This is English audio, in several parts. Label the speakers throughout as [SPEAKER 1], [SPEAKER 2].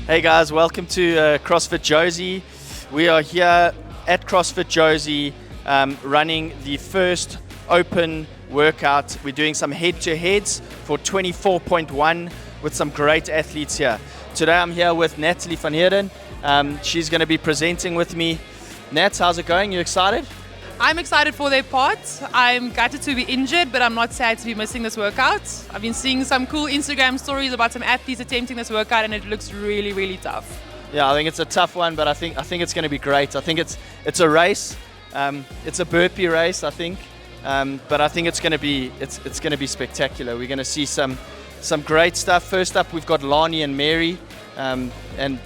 [SPEAKER 1] Hey guys, welcome to CrossFit Josie. We are here at CrossFit Josie running the first open workout. We're doing some head-to-heads for 24.1 with some great athletes here. Today I'm here with Lani Venter. She's going to be presenting with me. Nat, how's it going? You excited?
[SPEAKER 2] I'm excited for their part. I'm gutted to be injured, but I'm not sad to be missing this workout. I've been seeing some cool Instagram stories about some athletes attempting this workout, and it looks really, really tough.
[SPEAKER 1] Yeah, I think it's a tough one, but I think it's going to be great. I think it's a race. It's a burpee race, I think, but I think it's going to be spectacular. We're going to see some great stuff. First up, we've got Lani and Mary, and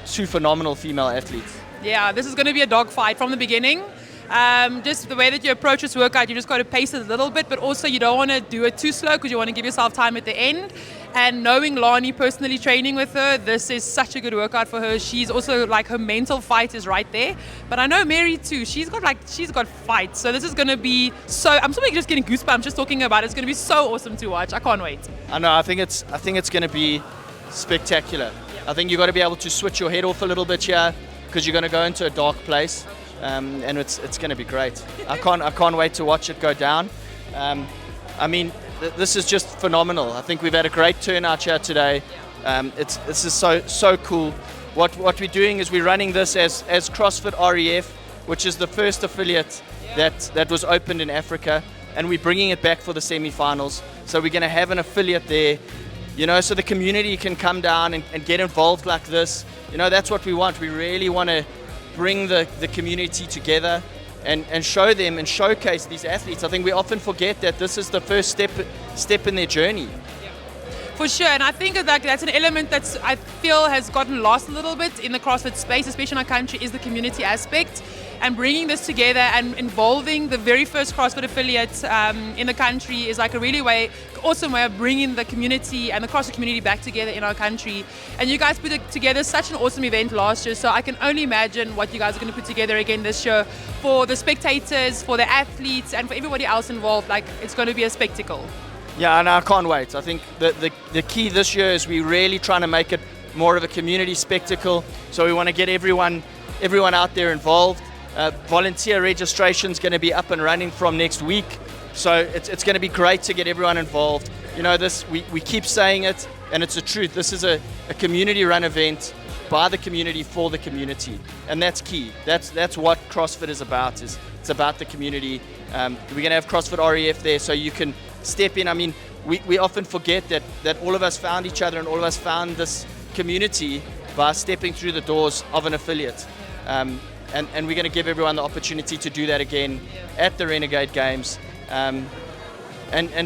[SPEAKER 1] two phenomenal female athletes.
[SPEAKER 2] Yeah, this is going to be a dogfight from the beginning. Just the way that you approach this workout, you just got to pace it a little bit, but also you don't want to do it too slow because you want to give yourself time at the end. And knowing Lani, personally training with her, this is such a good workout for her. She's also like, her mental fight is right there. But I know Mary too, she's got fight. So this is going to be I'm still just getting goosebumps just talking about it. It's going to be so awesome to watch. I can't wait.
[SPEAKER 1] I know, I think it's going to be spectacular. Yeah. I think you've got to be able to switch your head off a little bit here because you're going to go into a dark place. And it's going to be great. I can't wait to watch it go down. This is just phenomenal. I think we've had a great turnout here today. This is so cool. What we're doing is we're running this as CrossFit REF, which is the first affiliate that was opened in Africa, and we're bringing it back for the semi-finals. So we're going to have an affiliate there, so the community can come down and get involved like this. That's what we want. We really want to bring the community together and show them and showcase these athletes. I think we often forget that this is the first step in their journey.
[SPEAKER 2] Yeah. For sure, and I think that's an element that I feel has gotten lost a little bit in the CrossFit space, especially in our country, is the community aspect. And bringing this together and involving the very first CrossFit affiliate in the country is like a really awesome way of bringing the community and the CrossFit community back together in our country. And you guys put together such an awesome event last year, so I can only imagine what you guys are going to put together again this year for the spectators, for the athletes, and for everybody else involved. Like, it's going to be a spectacle.
[SPEAKER 1] Yeah, and I can't wait. I think the key this year is we're really trying to make it more of a community spectacle. So we want to get everyone out there involved. Volunteer registration is going to be up and running from next week, so it's going to be great to get everyone involved. We keep saying it, and it's the truth. This is a community-run event by the community for the community, and that's key. That's what CrossFit is about. It's about the community. We're going to have CrossFit REF there, so you can step in. We often forget that all of us found each other and all of us found this community by stepping through the doors of an affiliate. And we're going to give everyone the opportunity to do that again at the Renegade Games and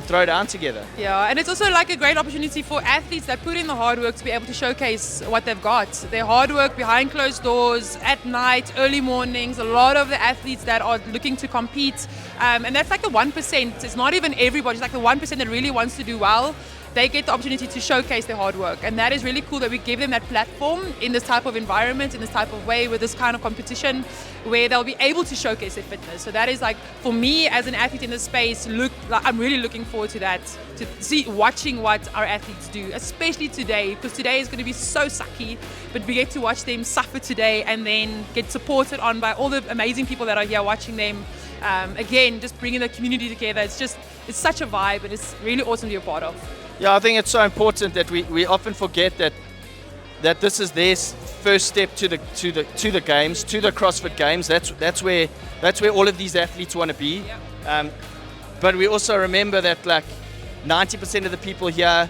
[SPEAKER 1] throw down together.
[SPEAKER 2] Yeah, and it's also like a great opportunity for athletes that put in the hard work to be able to showcase what they've got. Their hard work behind closed doors, at night, early mornings, a lot of the athletes that are looking to compete. And that's like the 1%. It's not even everybody, it's like the 1% that really wants to do well. They get the opportunity to showcase their hard work, and that is really cool that we give them that platform in this type of environment, in this type of way, with this kind of competition where they'll be able to showcase their fitness. So that is, like, for me as an athlete in this space, I'm really looking forward to that, watching what our athletes do, especially today, because today is going to be so sucky, but we get to watch them suffer today and then get supported on by all the amazing people that are here watching them. Again, just bringing the community together. It's such a vibe, and it's really awesome to be a part of.
[SPEAKER 1] Yeah, I think it's so important that we often forget that this is their first step to the games, to the CrossFit Games. That's where all of these athletes want to be. Yeah. But we also remember that like 90% of the people here,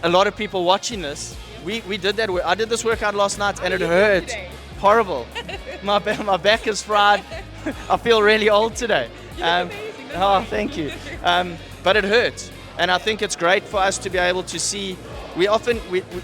[SPEAKER 1] a lot of people watching this, we did that. I did this workout last night and it hurt.
[SPEAKER 2] Today?
[SPEAKER 1] Horrible. My back is fried. I feel really old today. Oh, thank you. But it hurts. And I think it's great for us to be able to see.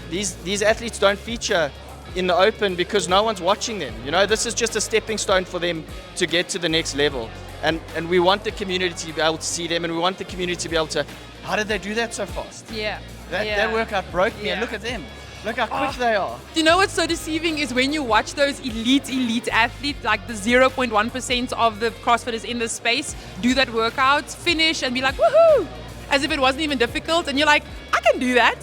[SPEAKER 1] These athletes don't feature in the open because no one's watching them. This is just a stepping stone for them to get to the next level. And we want the community to be able to see them, and we want the community to be able to, how did they do that so fast?
[SPEAKER 2] Yeah.
[SPEAKER 1] That workout broke me, and look at them. Look how quick they are.
[SPEAKER 2] Do you know what's so deceiving is when you watch those elite athletes, like the 0.1% of the CrossFitters in this space, do that workout, finish, and be like, woohoo! As if it wasn't even difficult, and you're like, I can do that.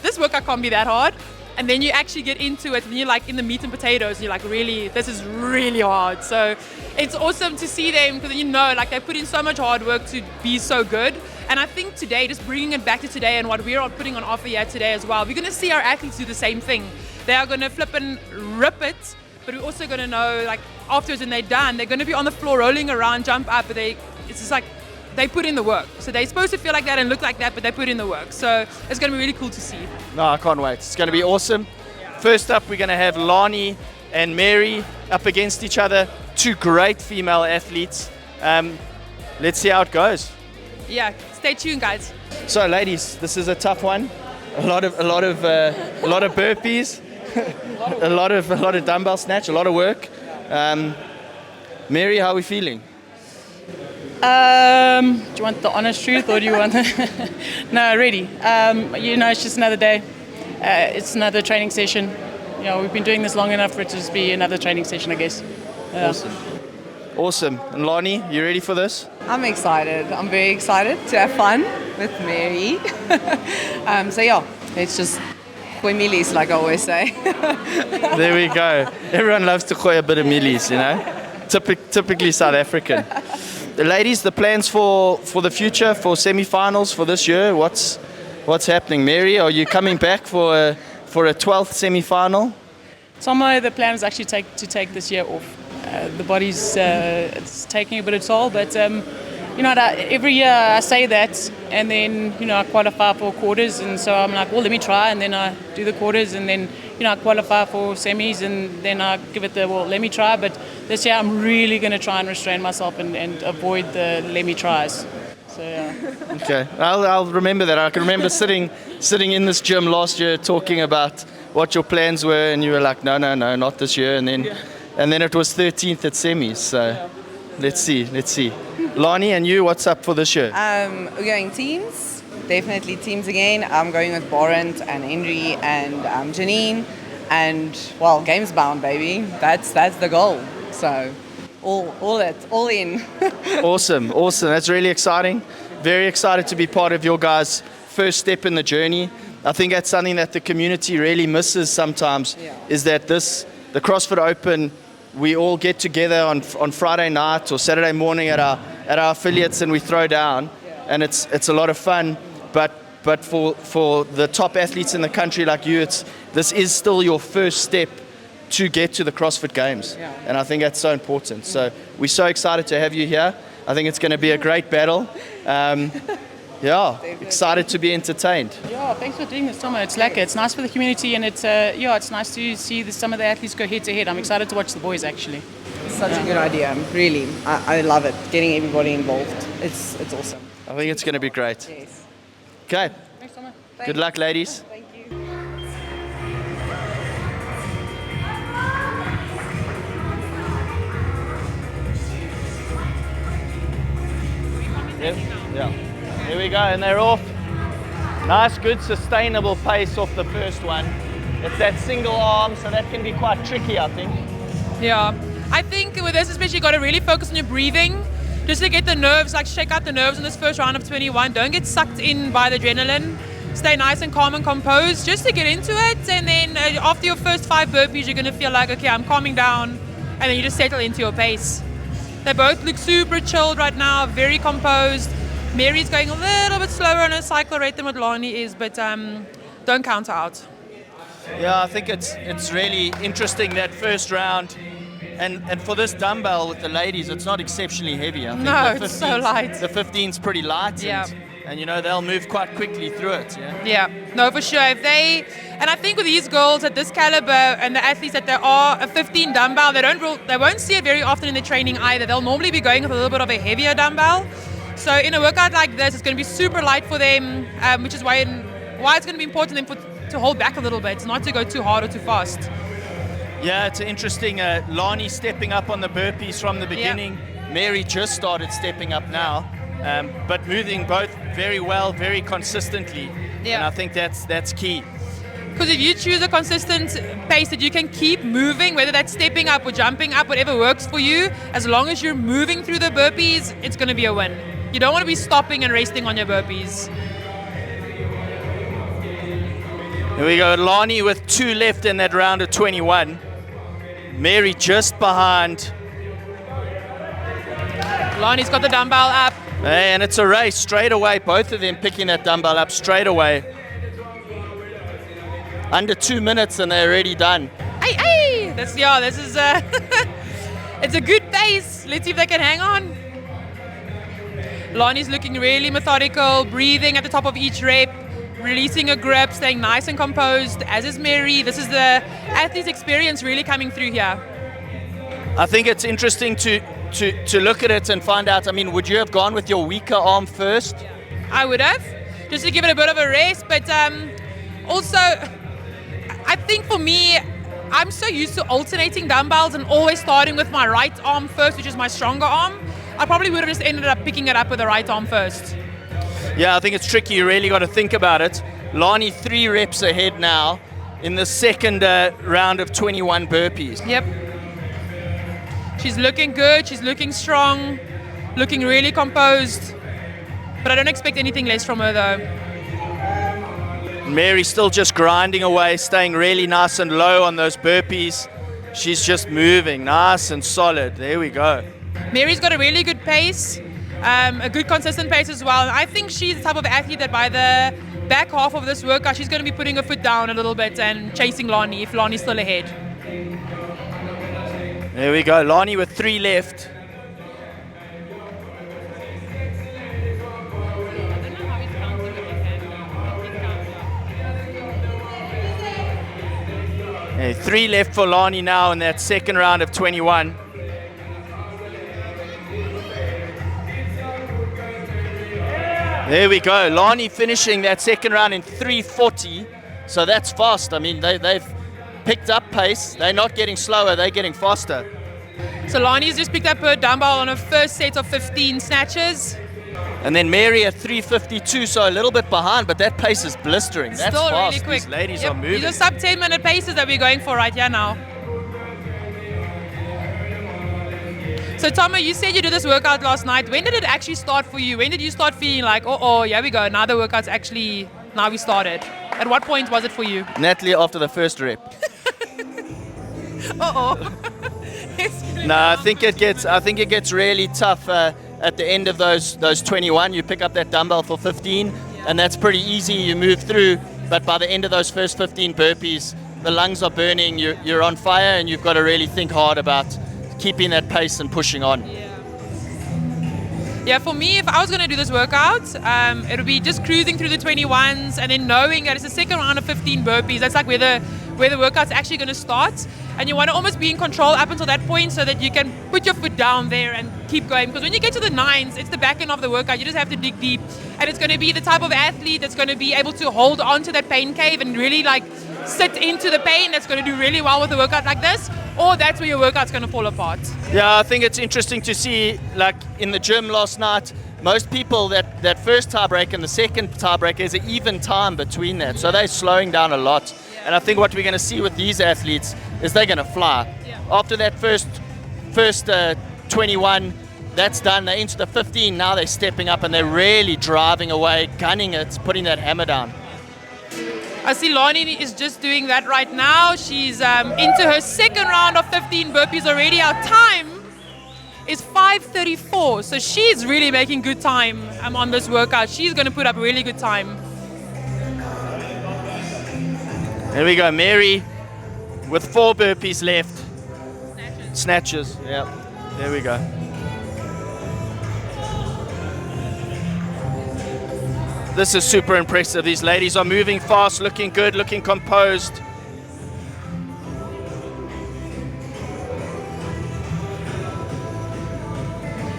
[SPEAKER 2] This workout can't be that hard. and then you actually get into it and you're like in the meat and potatoes and you're like, really, this is really hard. So it's awesome to see them because like they put in so much hard work to be so good. And I think today, just bringing it back to today and what we're putting on offer here today as well, we're going to see our athletes do the same thing. They are going to flip and rip it, but we're also going to know, like, afterwards when they're done, they're going to be on the floor rolling around, jump up, but it's just like they put in the work. So they're supposed to feel like that and look like that, but they put in the work. So it's going to be really cool to see.
[SPEAKER 1] No, I can't wait. It's going to be awesome. First up, we're going to have Lani and Mary up against each other. Two great female athletes. Let's see how it goes.
[SPEAKER 2] Yeah, stay tuned, guys.
[SPEAKER 1] So, ladies, this is a tough one. A lot of burpees, a lot of dumbbell snatch, a lot of work. Mary, how are we feeling?
[SPEAKER 3] Do you want the honest truth or do you want... No, ready. It's just another day. It's another training session. We've been doing this long enough for it to just be another training session, I guess.
[SPEAKER 1] Awesome. And Lani, you ready for this?
[SPEAKER 4] I'm excited. I'm very excited to have fun with Mary. It's just gooi millies, like I always say.
[SPEAKER 1] There we go. Everyone loves to gooi a bit of millies, Typically South African. The ladies, the plans for the future, for semi-finals for this year, what's happening? Mary, are you coming back for a 12th semi-final?
[SPEAKER 3] Somehow the plan is actually to take this year off. The body's it's taking a bit of toll, but every year I say that, and then I qualify for quarters, and so I'm like, well, let me try, and then I do the quarters, and then I qualify for semis, and then I give it let me try. But this year I'm really going to try and restrain myself and avoid the let me tries. So yeah.
[SPEAKER 1] Okay, I'll remember that. I can remember sitting in this gym last year talking about what your plans were, and you were like, no, not this year, and then it was 13th at semis. So let's see. Lani, and you, what's up for this year?
[SPEAKER 4] We're going teams, definitely teams again. I'm going with Barend and Henry and Janine, and games bound, baby. That's the goal. So all in.
[SPEAKER 1] Awesome. That's really exciting. Very excited to be part of your guys' first step in the journey. I think that's something that the community really misses sometimes. Is that the CrossFit Open, we all get together on Friday night or Saturday morning at our affiliates and we throw down, and it's a lot of fun. But for the top athletes in the country like you, this is still your first step to get to the CrossFit Games, and I think that's so important. So we're so excited to have you here. I think it's going to be a great battle. Excited to be entertained.
[SPEAKER 3] Yeah, thanks for doing this, Tomo. It's lekker. It's nice for the community, and it's nice to see some of the athletes go head to head. I'm excited to watch the boys, actually.
[SPEAKER 4] Such a good idea, really. I love it, getting everybody involved. It's awesome.
[SPEAKER 1] I think it's going to be great.
[SPEAKER 4] Yes.
[SPEAKER 1] Okay.
[SPEAKER 3] Thanks, Tomo.
[SPEAKER 1] Good luck, ladies.
[SPEAKER 4] Thank you.
[SPEAKER 1] Yeah. Here we go, and they're off. Nice, good, sustainable pace off the first one. It's that single arm, so that can be quite tricky, I think.
[SPEAKER 2] Yeah, I think with this especially, you got to really focus on your breathing, just to get the nerves, shake out the nerves in this first round of 21. Don't get sucked in by the adrenaline. Stay nice and calm and composed, just to get into it. And then after your first 5 burpees, you're going to feel like, okay, I'm calming down, and then you just settle into your pace. They both look super chilled right now, very composed. Mary's going a little bit slower on her cycle rate than what Lani is, but don't count her out.
[SPEAKER 1] Yeah, I think it's really interesting that first round, and for this dumbbell with the ladies, it's not exceptionally heavy. I think
[SPEAKER 2] No, it's so light.
[SPEAKER 1] The 15's pretty light, and they'll move quite quickly through it.
[SPEAKER 2] Yeah, no, for sure. And I think with these girls at this caliber and the athletes that there are a 15 dumbbell, they won't see it very often in the training either. They'll normally be going with a little bit of a heavier dumbbell. So in a workout like this, it's going to be super light for them, which is why it's going to be important for them to hold back a little bit, not to go too hard or too fast.
[SPEAKER 1] Yeah, it's interesting. Lani stepping up on the burpees from the beginning. Yeah. Mary just started stepping up now, but moving both very well, very consistently. Yeah. And I think that's key.
[SPEAKER 2] Because if you choose a consistent pace that you can keep moving, whether that's stepping up or jumping up, whatever works for you, as long as you're moving through the burpees, it's going to be a win. You don't want to be stopping and resting on your burpees.
[SPEAKER 1] Here we go, Lani with 2 left in that round of 21. Mary just behind.
[SPEAKER 2] Lani's got the dumbbell up.
[SPEAKER 1] Hey, and it's a race straight away. Both of them picking that dumbbell up straight away. Under 2 minutes and they're already done.
[SPEAKER 2] Hey! This is it's a good pace. Let's see if they can hang on. Lani's looking really methodical, breathing at the top of each rep, releasing her grip, staying nice and composed, as is Mary. This is the athlete's experience really coming through here.
[SPEAKER 1] I think it's interesting to look at it and find out, I mean, would you have gone with your weaker arm first?
[SPEAKER 2] I would have, just to give it a bit of a rest, but also, I think for me, I'm so used to alternating dumbbells and always starting with my right arm first, which is my stronger arm. I probably would have just ended up picking it up with the right arm first.
[SPEAKER 1] Yeah, I think it's tricky. You really got to think about it. Lani 3 reps ahead now in the second round of 21 burpees.
[SPEAKER 2] Yep. She's looking good. She's looking strong, looking really composed. But I don't expect anything less from her, though.
[SPEAKER 1] Mary still just grinding away, staying really nice and low on those burpees. She's just moving nice and solid. There we go.
[SPEAKER 2] Mary's got a really good pace, a good consistent pace as well. And I think she's the type of athlete that by the back half of this workout, she's going to be putting her foot down a little bit and chasing Lani if Lani's still ahead.
[SPEAKER 1] There we go, Lani with 3 left. Okay, 3 left for Lani now in that second round of 21. There we go, Lani finishing that second round in 3:40, so that's fast. I mean, they've picked up pace. They're not getting slower, they're getting faster.
[SPEAKER 2] So Lani's just picked up her dumbbell on her first set of 15 snatches.
[SPEAKER 1] And then Mary at 3:52, so a little bit behind, but that pace is blistering. That's
[SPEAKER 2] Still
[SPEAKER 1] fast.
[SPEAKER 2] really quick.
[SPEAKER 1] These ladies
[SPEAKER 2] Yep,
[SPEAKER 1] are moving.
[SPEAKER 2] These are sub 10-minute paces that we're going for right here now. So Tomo, you said you did this workout last night. When did it actually start for you? When did you start feeling like, oh, here we go, now the workout's actually, now we started? At what point was it for you?
[SPEAKER 1] Natalie after the first rep. No, I think it gets really tough at the end of those 21. You pick up that dumbbell for 15, and that's pretty easy. You move through, but by the end of those first 15 burpees, the lungs are burning. You're on fire, and you've got to really think hard about keeping that pace and pushing on.
[SPEAKER 2] Yeah, for me, if I was going to do this workout, it would be just cruising through the 21s and then knowing that it's the second round of 15 burpees. That's like where the workout's actually going to start. And you want to almost be in control up until that point so that you can put your foot down there and keep going. Because when you get to the 9s, it's the back end of the workout. You just have to dig deep. And it's going to be the type of athlete that's going to be able to hold on to that pain cave and really like sit into the pain. That's going to do really well with a workout like this. Or that's where your workout's going to fall apart.
[SPEAKER 1] Yeah, I think it's interesting to see, like in the gym last night, most people that first tie break and the second tie break is an even time between that. So they're slowing down a lot. And I think what we're going to see with these athletes is they're going to fly.
[SPEAKER 2] Yeah.
[SPEAKER 1] After that first 21, that's done. They're into the 15. Now they're stepping up and they're really driving away, gunning it, putting that hammer down.
[SPEAKER 2] I see Lani is just doing that right now. She's into her second round of 15 burpees already. Our time is 5:34, so she's really making good time on this workout. She's going to put up a really good time.
[SPEAKER 1] There we go, Mary with 4 burpees left. Snatches, yeah. There we go. This is super impressive. These ladies are moving fast, looking good, looking composed.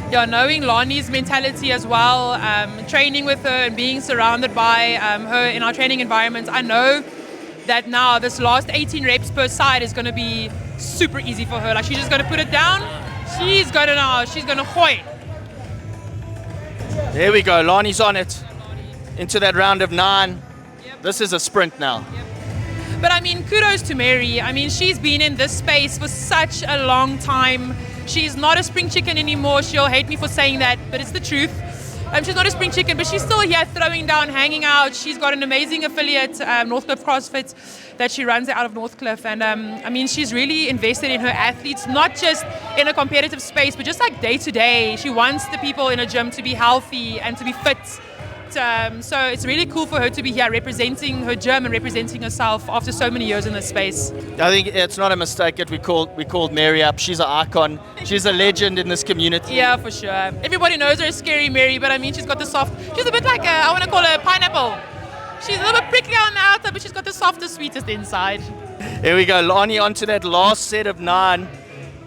[SPEAKER 2] Yeah, knowing Lani's mentality as well, training with her and being surrounded by her in our training environments, I know that now this last 18 reps per side is going to be super easy for her. Like she's just going to put it down. She's going to hoy.
[SPEAKER 1] There we go, Lani's on it. Into that round of 9.
[SPEAKER 2] Yep.
[SPEAKER 1] This is a sprint now.
[SPEAKER 2] Yep. But I mean, kudos to Mary. I mean, she's been in this space for such a long time. She's not a spring chicken anymore. She'll hate me for saying that, but it's the truth. She's not a spring chicken, but she's still here throwing down, hanging out. She's got an amazing affiliate, Northcliffe CrossFit, that she runs out of Northcliffe. And I mean, she's really invested in her athletes, not just in a competitive space, but just like day to day. She wants the people in her gym to be healthy and to be fit. So it's really cool for her to be here representing her gym and representing herself after so many years in this space.
[SPEAKER 1] I think it's not a mistake that we called Mary up. She's an icon. She's a legend in this community.
[SPEAKER 2] Yeah, for sure. Everybody knows her as Scary Mary, but I mean, she's got the soft. She's a bit like I want to call her a pineapple. She's a little bit prickly on the outside, but she's got the softest, sweetest inside.
[SPEAKER 1] Here we go, Lani onto that last set of 9,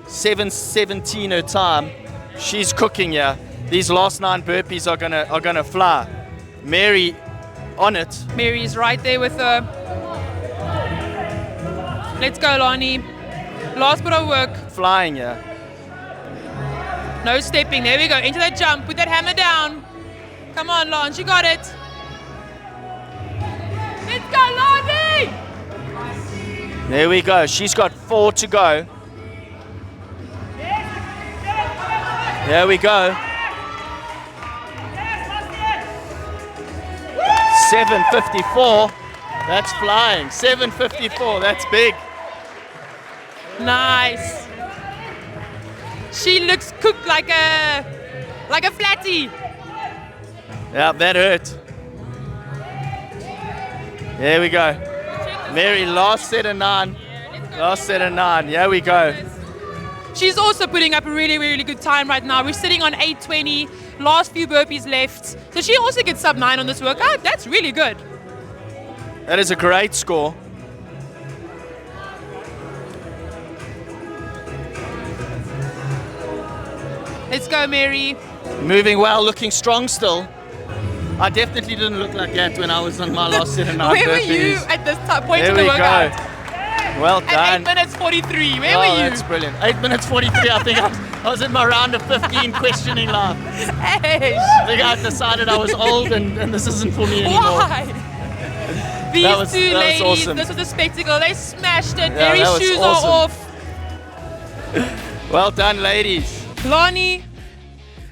[SPEAKER 1] 7:17 her time. She's cooking here. These last 9 burpees are gonna fly. Mary on it.
[SPEAKER 2] Mary's right there with her. Let's go, Lani. Last bit of work.
[SPEAKER 1] Flying here.
[SPEAKER 2] No stepping. There we go. Into that jump. Put that hammer down. Come on, Lon. She got it. Let's go, Lani!
[SPEAKER 1] There we go. She's got 4 to go. There we go. 7:54. That's flying. 7:54. That's big.
[SPEAKER 2] Nice. She looks cooked like a flatty.
[SPEAKER 1] Yeah, that hurt. There we go. Mary, last set of 9. Last set of 9. Here we go.
[SPEAKER 2] She's also putting up a really, really good time right now. We're sitting on 8:20. Last few burpees left. So she also gets sub 9 on this workout. That's really good.
[SPEAKER 1] That is a great score.
[SPEAKER 2] Let's go, Mary.
[SPEAKER 1] Moving well, looking strong still. I definitely didn't look like that when I was on my last set of 9
[SPEAKER 2] Where
[SPEAKER 1] burpees.
[SPEAKER 2] were you at this point
[SPEAKER 1] There
[SPEAKER 2] in the
[SPEAKER 1] we
[SPEAKER 2] workout?
[SPEAKER 1] go. Well
[SPEAKER 2] At
[SPEAKER 1] done.
[SPEAKER 2] 8 minutes 43. Where were
[SPEAKER 1] Oh,
[SPEAKER 2] you?
[SPEAKER 1] that's brilliant. 8 minutes 43. I think I was in my round of 15 questioning live.
[SPEAKER 2] Hey,
[SPEAKER 1] I think I decided I was old and this isn't for me anymore.
[SPEAKER 2] why? These
[SPEAKER 1] That was
[SPEAKER 2] two ladies,
[SPEAKER 1] awesome.
[SPEAKER 2] this was a spectacle. They smashed it.
[SPEAKER 1] Yeah,
[SPEAKER 2] Mary's
[SPEAKER 1] that was
[SPEAKER 2] shoes
[SPEAKER 1] awesome.
[SPEAKER 2] are off.
[SPEAKER 1] Well done, ladies.
[SPEAKER 2] Lani,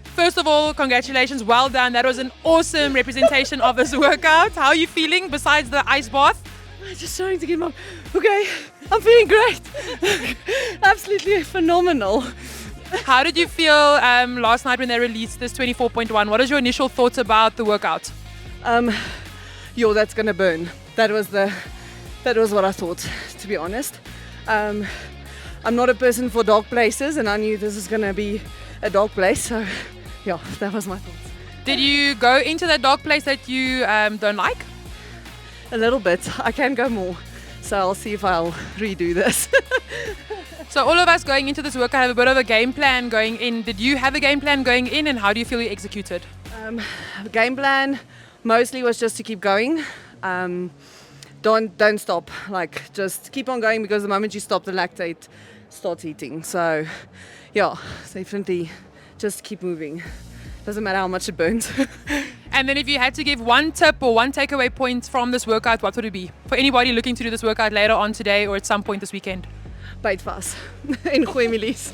[SPEAKER 2] first of all, congratulations. Well done. That was an awesome representation of this workout. How are you feeling besides the ice bath?
[SPEAKER 5] Just trying to get my. Okay, I'm feeling great. Absolutely phenomenal.
[SPEAKER 2] How did you feel last night when they released this 24.1? What is your initial thoughts about the workout?
[SPEAKER 5] Yo, that's gonna burn. That was what I thought, to be honest. I'm not a person for dark places, and I knew this is gonna be a dark place. So, yeah, that was my thoughts.
[SPEAKER 2] Did you go into that dark place that you don't like?
[SPEAKER 5] A little bit. I can go more. So I'll see if I'll redo this.
[SPEAKER 2] So all of us going into this workout have a bit of a game plan going in. Did you have a game plan going in, and how do you feel you executed?
[SPEAKER 5] Game plan mostly was just to keep going. Don't stop. Like, just keep on going, because the moment you stop, the lactate starts eating. So yeah, definitely just keep moving. Doesn't matter how much it burns.
[SPEAKER 2] And then if you had to give one tip or one takeaway point from this workout, what would it be? For anybody looking to do this workout later on today or at some point this weekend.
[SPEAKER 5] Byt vas en gooi milies.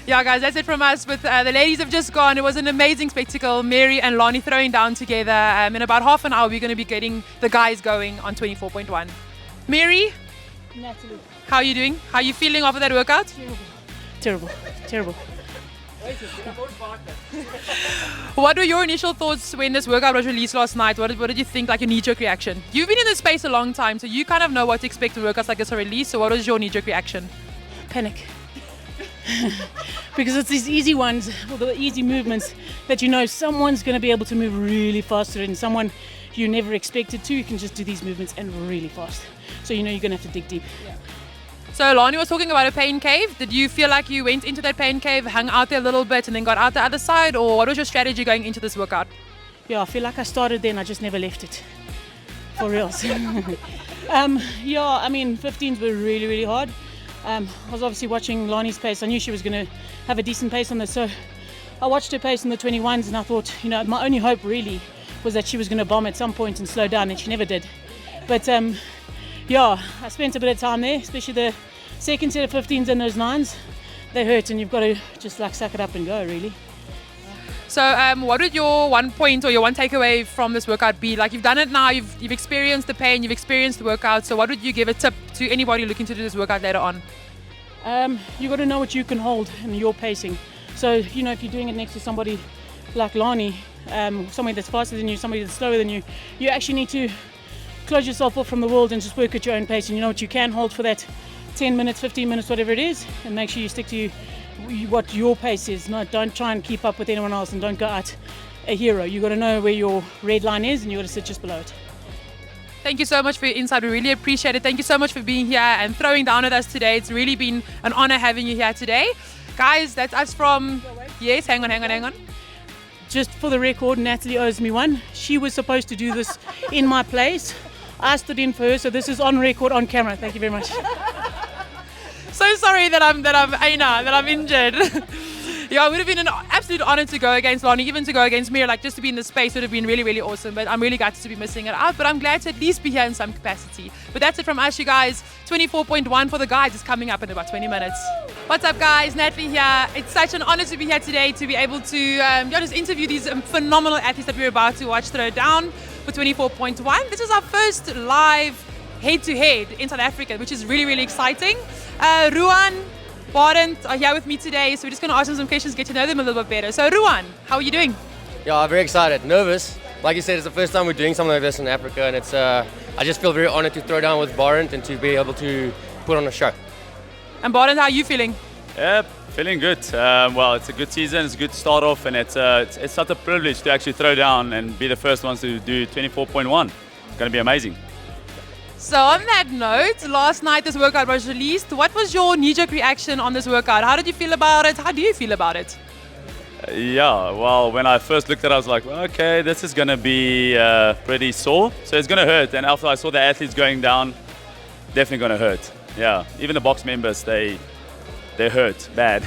[SPEAKER 2] Yeah, guys, that's it from us. With the ladies have just gone. It was an amazing spectacle. Mary and Lani throwing down together. In about half an hour, we're going to be getting the guys going on 24.1. Mary,
[SPEAKER 3] Natalie.
[SPEAKER 2] how are you doing? How are you feeling after that workout?
[SPEAKER 3] Terrible.
[SPEAKER 2] What were your initial thoughts when this workout was released last night? What did you think, like a knee-jerk reaction? You've been in this space a long time, so you kind of know what to expect when workouts like this are released. So what was your knee-jerk reaction?
[SPEAKER 3] Panic. Because it's these easy ones, or the easy movements that you know someone's going to be able to move really faster, and someone you never expected to, you can just do these movements and really fast. So you know you're going to have to dig deep.
[SPEAKER 2] Yeah. So Lani was talking about a pain cave. Did you feel like you went into that pain cave, hung out there a little bit, and then got out the other side? Or what was your strategy going into this workout?
[SPEAKER 3] Yeah, I feel like I started there and I just never left it. For reals. Yeah, I mean, 15s were really, really hard. I was obviously watching Lani's pace. I knew she was going to have a decent pace on this. So I watched her pace in the 21s and I thought, you know, my only hope really was that she was going to bomb at some point and slow down, and she never did. But yeah, I spent a bit of time there, especially the second set of 15s and those 9s. They hurt, and you've got to just like suck it up and go, really.
[SPEAKER 2] So what would your one point or your one takeaway from this workout be? Like, you've done it now, you've experienced the pain, you've experienced the workout, so what would you give a tip to anybody looking to do this workout later on?
[SPEAKER 3] You got to know what you can hold and your pacing. So, if you're doing it next to somebody like Lani, somebody that's faster than you, somebody that's slower than you, you actually need to close yourself off from the world and just work at your own pace. And you know what you can hold for that 10 minutes, 15 minutes, whatever it is, and make sure you stick to what your pace is. Don't try and keep up with anyone else, and don't go out a hero. You got to know where your red line is, and you got to sit just below it.
[SPEAKER 2] Thank you so much for your insight. We really appreciate it. Thank you so much for being here and throwing down with us today. It's really been an honor having you here today. Guys, that's us from... Yes, hang on.
[SPEAKER 3] Just for the record, Natalie owes me one. She was supposed to do this in my place. I stood in for her, so this is on record, on camera. Thank you very much.
[SPEAKER 2] So sorry that I'm injured. Yeah, it would have been an absolute honor to go against Lani, even to go against Mary, like just to be in the space would have been really, really awesome. But I'm really glad to be missing it out. But I'm glad to at least be here in some capacity. But that's it from us, you guys. 24.1 for the guys is coming up in about 20 minutes. What's up, guys? Natalie here. It's such an honor to be here today to be able to just interview these phenomenal athletes that we're about to watch throw down for 24.1. This is our first live head-to-head in South Africa, which is really, really exciting. Ruan, Barend are here with me today, so we're just going to ask them some questions, get to know them a little bit better. So Ruan, how are you doing?
[SPEAKER 6] Yeah, I'm very excited. Nervous. Like you said, it's the first time we're doing something like this in Africa, and it's I just feel very honored to throw down with Barend and to be able to put on a show.
[SPEAKER 2] And Barend, how are you feeling?
[SPEAKER 7] Yeah, feeling good. Well, it's a good season, it's a good start off, and it's such a privilege to actually throw down and be the first ones to do 24.1. It's going to be amazing.
[SPEAKER 2] So on that note, last night this workout was released. What was your knee-jerk reaction on this workout? How did you feel about it? How do you feel about it?
[SPEAKER 7] Yeah, well, when I first looked at it, I was like, okay, this is going to be pretty sore, so it's going to hurt. And after I saw the athletes going down, definitely going to hurt. Yeah, even the box members, they hurt bad.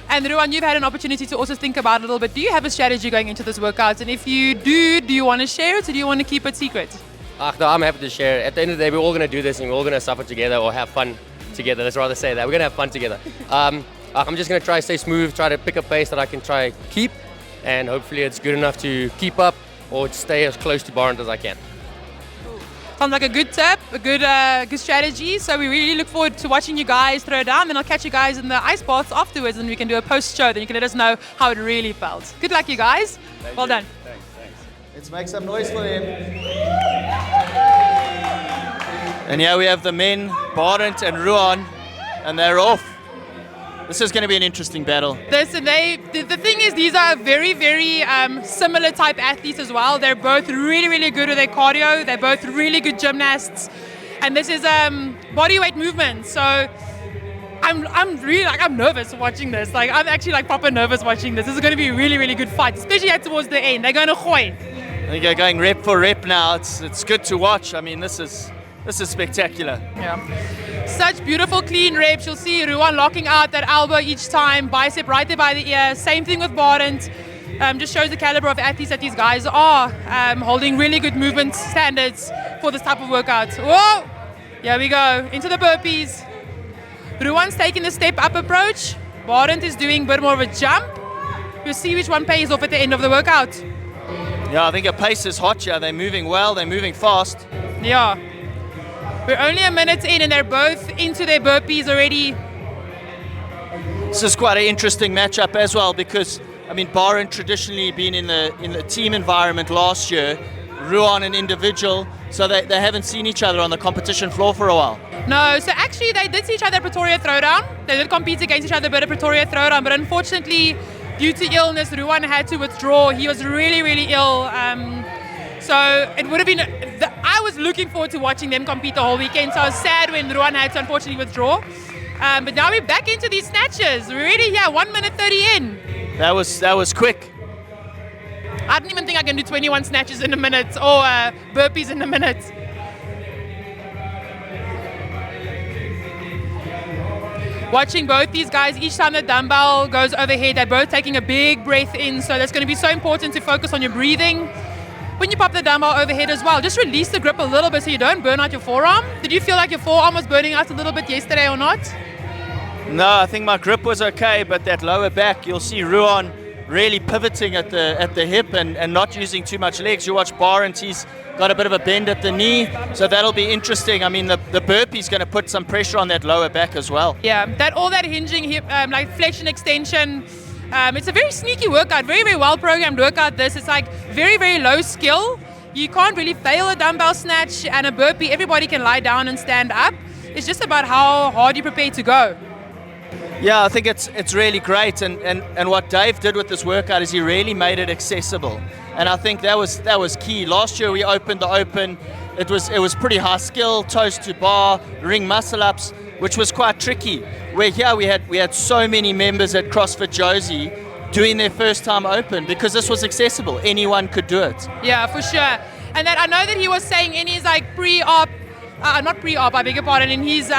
[SPEAKER 2] And Ruan, you've had an opportunity to also think about it a little bit. Do you have a strategy going into this workout? And if you do you want to share it or do you want to keep it secret?
[SPEAKER 6] No, I'm happy to share. At the end of the day, we're all going to do this and we're all going to suffer together or have fun together. Let's rather say that. We're going to have fun together. I'm just going to try to stay smooth, try to pick a pace that I can try keep, and hopefully it's good enough to keep up or stay as close to Barend as I can.
[SPEAKER 2] Sounds like a good tip, a good strategy. So we really look forward to watching you guys throw down. Then I'll catch you guys in the ice baths afterwards and we can do a post-show. Then you can let us know how it really felt. Good luck, you guys. Well done.
[SPEAKER 7] Thanks.
[SPEAKER 1] Let's make some noise for them. And here we have the men, Barend and Ruan, and they're off. This is going to be an interesting battle.
[SPEAKER 2] Listen, the thing is, these are very, very similar type athletes as well. They're both really, really good with their cardio. They're both really good gymnasts. And this is body weight movement. So I'm really I'm nervous watching this. I'm actually proper nervous watching this. This is going to be a really, really good fight, especially towards the end. They're going to gooi.
[SPEAKER 1] I think they're going rep for rep now. It's good to watch. I mean, this is spectacular.
[SPEAKER 2] Yeah. Such beautiful clean reps. You'll see Ruan locking out that elbow each time, bicep right there by the ear. Same thing with Barend. Just shows the caliber of athletes that these guys are, holding really good movement standards for this type of workout. Whoa! Here we go, into the burpees. Ruan's taking the step up approach. Barend is doing a bit more of a jump. You'll see which one pays off at the end of the workout.
[SPEAKER 1] Yeah, I think a pace is hot here. They're moving well, they're moving fast.
[SPEAKER 2] Yeah. We're only a minute in and they're both into their burpees already.
[SPEAKER 1] This is quite an interesting matchup as well because, I mean, Barend traditionally been in the team environment last year, Ruan an individual, so they haven't seen each other on the competition floor for a while.
[SPEAKER 2] No, so actually they did see each other at Pretoria Throwdown. They did compete against each other a bit at Pretoria Throwdown, but unfortunately, due to illness, Ruan had to withdraw. He was really, really ill. So it would have been, I was looking forward to watching them compete the whole weekend, so I was sad when Ruan had to unfortunately withdraw. But now we're back into these snatches. We're already here, 1 minute 30 in.
[SPEAKER 1] That was quick.
[SPEAKER 2] I didn't even think I can do 21 snatches in a minute or burpees in a minute. Watching both these guys, each time the dumbbell goes overhead, they're both taking a big breath in, so that's going to be so important to focus on your breathing. When you pop the dumbbell overhead as well, just release the grip a little bit so you don't burn out your forearm. Did you feel like your forearm was burning out a little bit yesterday or not?
[SPEAKER 1] No, I think my grip was okay, but that lower back, you'll see Ruan really pivoting at the hip and not using too much legs. You watch Barend, he's got a bit of a bend at the knee, so that'll be interesting. I mean, the burpee's going to put some pressure on that lower back as well.
[SPEAKER 2] Yeah, all that hinging hip, like flexion extension. It's a very sneaky workout, very, very well programmed workout. It's like very, very low skill. You can't really fail a dumbbell snatch and a burpee. Everybody can lie down and stand up. It's just about how hard you prepare to go.
[SPEAKER 1] Yeah, I think it's really great, and what Dave did with this workout is he really made it accessible, and I think that was key. Last year we opened the open, it was pretty high skill, toes to bar, ring muscle ups, which was quite tricky. Where here we had so many members at CrossFit Josie doing their first time open because this was accessible. Anyone could do it.
[SPEAKER 2] Yeah, for sure. And that I know that he was saying in his like pre-op, not pre-op, I beg your pardon, in his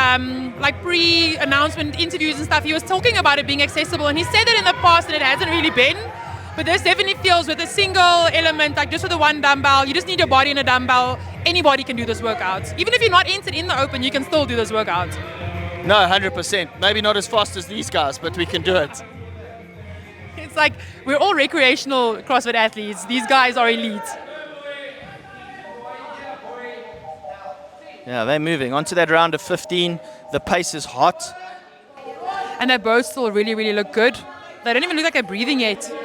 [SPEAKER 2] like pre-announcement interviews and stuff, he was talking about it being accessible, and he said that in the past and it hasn't really been. But this definitely feels with a single element, like just with the one dumbbell, you just need your body and a dumbbell. Anybody can do this workout. Even if you're not entered in the open, you can still do this workout.
[SPEAKER 1] No, 100%. Maybe not as fast as these guys, but we can do it.
[SPEAKER 2] It's like we're all recreational CrossFit athletes. These guys are elite.
[SPEAKER 1] Yeah, they're moving. On to that round of 15. The pace is hot.
[SPEAKER 2] And they both still really, really look good. They don't even look like they're breathing yet.
[SPEAKER 1] There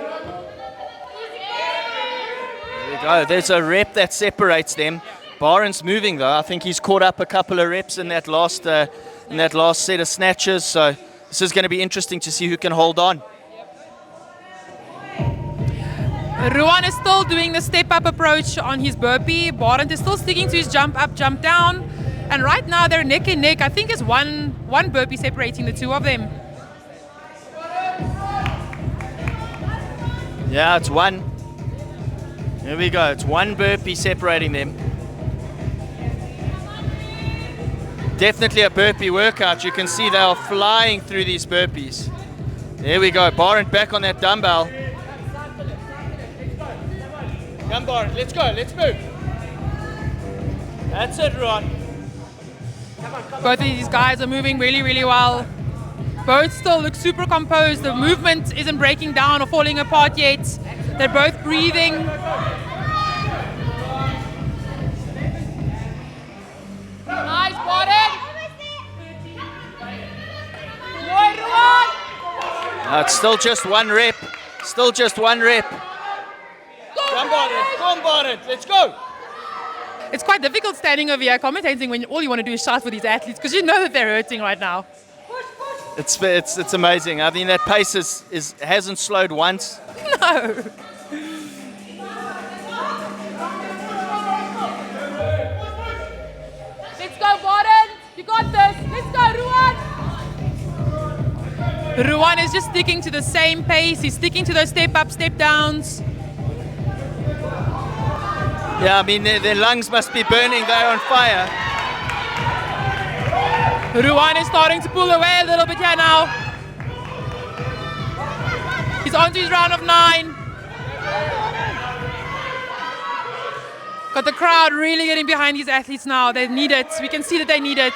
[SPEAKER 1] we go. There's a rep that separates them. Barend's moving though. I think he's caught up a couple of reps in that last set of snatches. So this is going to be interesting to see who can hold on.
[SPEAKER 2] Ruan is still doing the step-up approach on his burpee. Barend is still sticking to his jump up, jump down. And right now they're neck and neck. I think it's one burpee separating the two of them.
[SPEAKER 1] Yeah, it's one. Here we go. It's one burpee separating them. Definitely a burpee workout. You can see they are flying through these burpees. There we go. Barend back on that dumbbell. Come, Barend. Let's go. Let's move. That's it, Ruan.
[SPEAKER 2] Both of these guys are moving really, really well. Both still look super composed. The movement isn't breaking down or falling apart yet. They're both breathing. Nice, Barend.
[SPEAKER 1] It's still just one rep. Still just one rep. Come, Barend. Come, Barend. Let's go.
[SPEAKER 2] It's quite difficult standing over here commentating when all you want to do is shout for these athletes because you know that they're hurting right now.
[SPEAKER 1] It's amazing. I mean, that pace hasn't slowed once.
[SPEAKER 2] No. Let's go, Barend. You got this. Let's go, Ruan. Ruan is just sticking to the same pace. He's sticking to those step-up, step-downs.
[SPEAKER 1] Yeah, I mean, their lungs must be burning. They're on fire.
[SPEAKER 2] Ruan is starting to pull away a little bit here now. He's on to his round of 9. Got the crowd really getting behind these athletes now. They need it. We can see that they need it.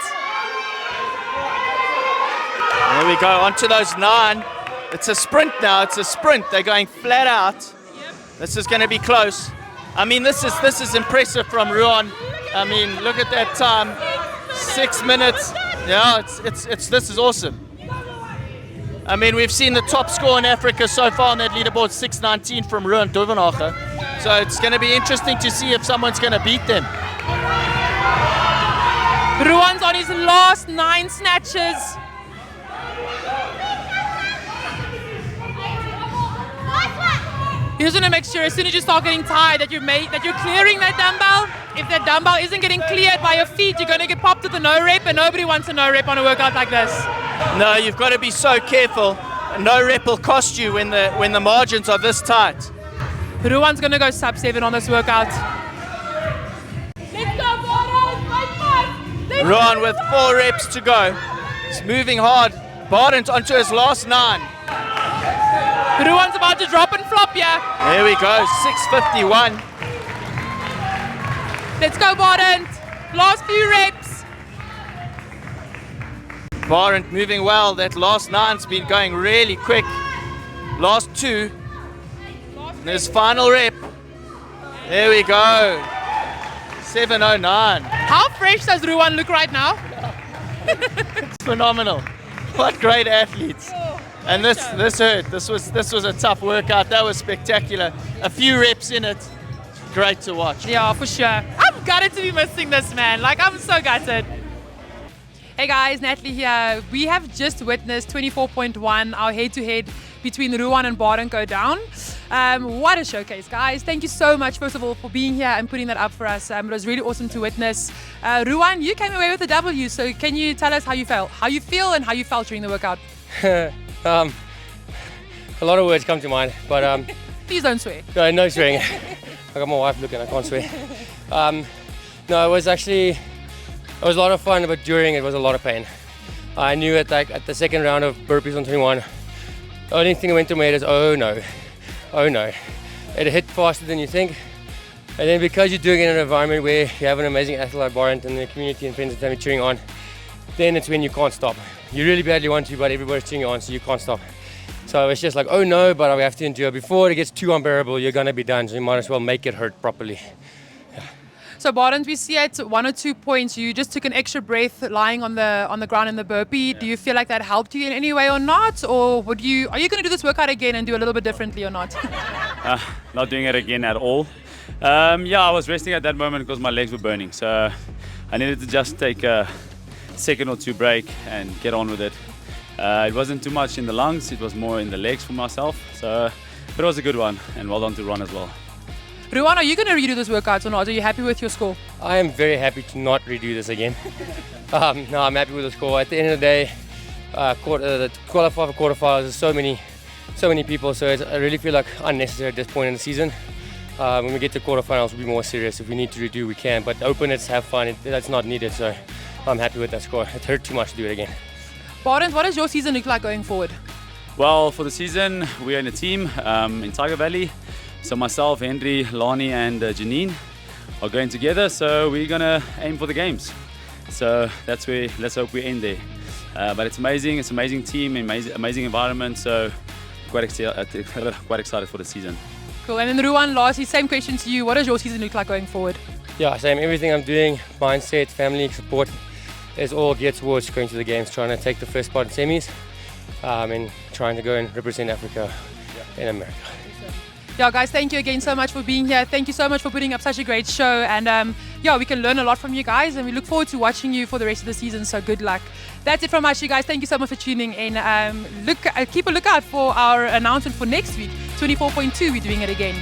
[SPEAKER 1] There we go. On to those 9. It's a sprint now. It's a sprint. They're going flat out. Yep. This is going to be close. I mean, this is impressive from Ruan. I mean, look at that time. 6 minutes. Yeah, this is awesome. I mean, we've seen the top score in Africa so far on that leaderboard, 6:19 from Ruan Potgieter. So it's going to be interesting to see if someone's going to beat them.
[SPEAKER 2] Ruan's on his last 9 snatches. You just want to make sure as soon as you start getting tired that you're clearing that dumbbell. If that dumbbell isn't getting cleared by your feet, you're going to get popped with a no rep, and nobody wants a no rep on a workout like this.
[SPEAKER 1] No, you've got to be so careful. A no rep will cost you when the margins are this tight.
[SPEAKER 2] Ruan's going to go sub 7 on this workout. Let's go, Barend!
[SPEAKER 1] Ruan with 4 reps to go. He's moving hard. Barend onto his last 9.
[SPEAKER 2] Ruan's about to drop and flop here.
[SPEAKER 1] There we go, 6:51.
[SPEAKER 2] Let's go, Barend. Last few reps.
[SPEAKER 1] Barend moving well. That last 9's been going really quick. Last 2. And his final rep. There we go. 7:09.
[SPEAKER 2] How fresh does Ruan look right now?
[SPEAKER 1] It's phenomenal. What great athletes. And this hurt. This was a tough workout. That was spectacular. A few reps in it. Great to watch.
[SPEAKER 2] Yeah, for sure. I'm gutted to be missing this, man. Like, I'm so gutted. Hey guys, Natalie here. We have just witnessed 24.1, our head-to-head between Ruan and Barend go down. What a showcase, guys. Thank you so much, first of all, for being here and putting that up for us. It was really awesome to witness. Ruan, you came away with a W, so can you tell us how you felt? How you feel and how you felt during the workout?
[SPEAKER 6] A lot of words come to mind, but
[SPEAKER 2] Please don't swear.
[SPEAKER 6] no swearing. I got my wife looking, I can't swear. No, it was a lot of fun, but during it was a lot of pain. I knew at the second round of burpees on 21, the only thing that went through my head is, oh no. It hit faster than you think. And then because you're doing it in an environment where you have an amazing athlete like Barend and the community and friends and family cheering on, then it's when you can't stop. You really badly want to, but everybody's cheering you on, so you can't stop. So it's just like, oh no, but we have to endure. Before it gets too unbearable, you're gonna be done, so you might as well make it hurt properly.
[SPEAKER 2] So Barend, we see at 1 or 2 points you just took an extra breath lying on the ground in the burpee. Do you feel like that helped you in any way or not? Or are you going to do this workout again and do a little bit differently or not?
[SPEAKER 7] Not doing it again at all. I was resting at that moment because my legs were burning. So I needed to just take a second or two break and get on with it. It wasn't too much in the lungs, it was more in the legs for myself. So, but it was a good one, and well done to Ron as well.
[SPEAKER 2] Ruan, are you going to redo this workout or not? Are you happy with your score?
[SPEAKER 6] I am very happy to not redo this again. No, I'm happy with the score. At the end of the day, the qualify for quarterfinals, there's so many people, so I really feel like unnecessary at this point in the season. When we get to quarterfinals, we'll be more serious. If we need to redo, we can. But open it, have fun, that's not needed. So I'm happy with that score. It hurt too much to do it again.
[SPEAKER 2] Barend, what does your season look like going forward?
[SPEAKER 7] Well, for the season, we are in a team in Tiger Valley. So myself, Henry, Lani and Janine are going together. So we're going to aim for the games. So that's where, let's hope we end there. But it's amazing. It's an amazing team, amazing environment. So quite excited for the season.
[SPEAKER 2] Cool. And then Ruan, lastly, same question to you. What does your season look like going forward?
[SPEAKER 6] Yeah, same. Everything I'm doing, mindset, family, support, is all geared towards going to the games, trying to take the first part in semis, and trying to go and represent Africa in America.
[SPEAKER 2] Yeah, guys, thank you again so much for being here. Thank you so much for putting up such a great show. And we can learn a lot from you guys, and we look forward to watching you for the rest of the season. So good luck. That's it from us, you guys. Thank you so much for tuning in. Keep a lookout for our announcement for next week, 24.2. We're doing it again.